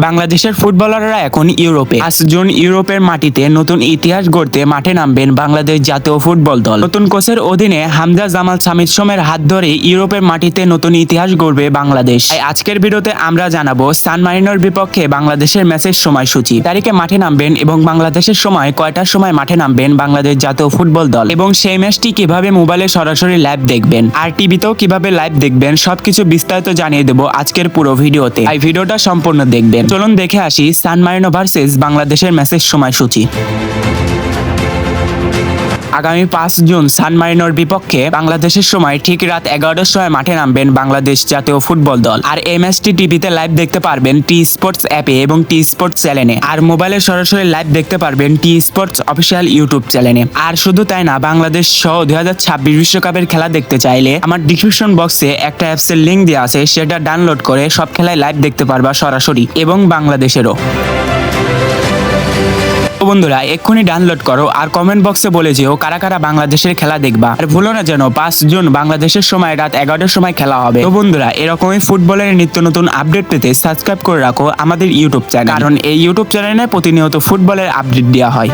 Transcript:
বাংলাদেশের ফুটবলাররা এখন ইউরোপে। 5 জুন ইউরোপের মাটিতে নতুন ইতিহাস গড়তে মাঠে নামবেন বাংলাদেশ জাতীয় ফুটবল দল। নতুন কোচের অধীনে হামজা জামাল সামিদ সোমের হাত ধরে ইউরোপের মাটিতে নতুন ইতিহাস গড়বে বাংলাদেশ। তাই আজকের ভিডিওতে আমরা জানাবো সান মারিনোর বিপক্ষে বাংলাদেশের ম্যাচের সময়সূচি, তারিখে মাঠে নামবেন এবং বাংলাদেশের সময় কয়টার সময় মাঠে নামবেন বাংলাদেশ জাতীয় ফুটবল দল, এবং সেই ম্যাচটি কিভাবে মোবাইলে সরাসরি লাইভ দেখবেন আর টিভিতেও কিভাবে লাইভ দেখবেন সবকিছু বিস্তারিত জানিয়ে দেবো আজকের পুরো ভিডিওতে। এই ভিডিওটা সম্পূর্ণ দেখবেন। চলুন দেখে আসি সান মারিনো ভার্সেস বাংলাদেশের ম্যাচের সময়সূচি। আগামী 5 জুন সান মারিনোর বিপক্ষে বাংলাদেশের সময় ঠিক রাত 11টার সময় মাঠে নামবেন বাংলাদেশ জাতীয় ফুটবল দল। আর এই ম্যাচটি টিভিতে লাইভ দেখতে পারবেন টি স্পোর্টস অ্যাপে এবং টি স্পোর্টস চ্যানেলে, আর মোবাইলে সরাসরি লাইভ দেখতে পারবেন টি স্পোর্টস অফিসিয়াল ইউটিউব চ্যানেলে। আর শুধু তাই না, বাংলাদেশ সহ 2026 বিশ্বকাপের খেলা দেখতে চাইলে আমার ডিসক্রিপশন বক্সে একটা অ্যাপসের লিঙ্ক দেওয়া আছে, সেটা ডাউনলোড করে সব খেলায় লাইভ দেখতে পারবা সরাসরি, এবং বাংলাদেশেরও। বন্ধুরা এক্ষুনি ডাউনলোড করো আর কমেন্ট বক্সে বলে যেও কারা কারা বাংলাদেশের খেলা দেখবা। আর ভুলো না যেন 5 জুন বাংলাদেশের সময় রাত 11টার সময় খেলা হবে। তো বন্ধুরা এরকমই ফুটবলের নিত্য নতুন আপডেট পেতে সাবস্ক্রাইব করে রাখো আমাদের ইউটিউব চ্যানেল, কারণ এই ইউটিউব চ্যানেলে প্রতিনিয়ত ফুটবলের আপডেট দেওয়া হয়।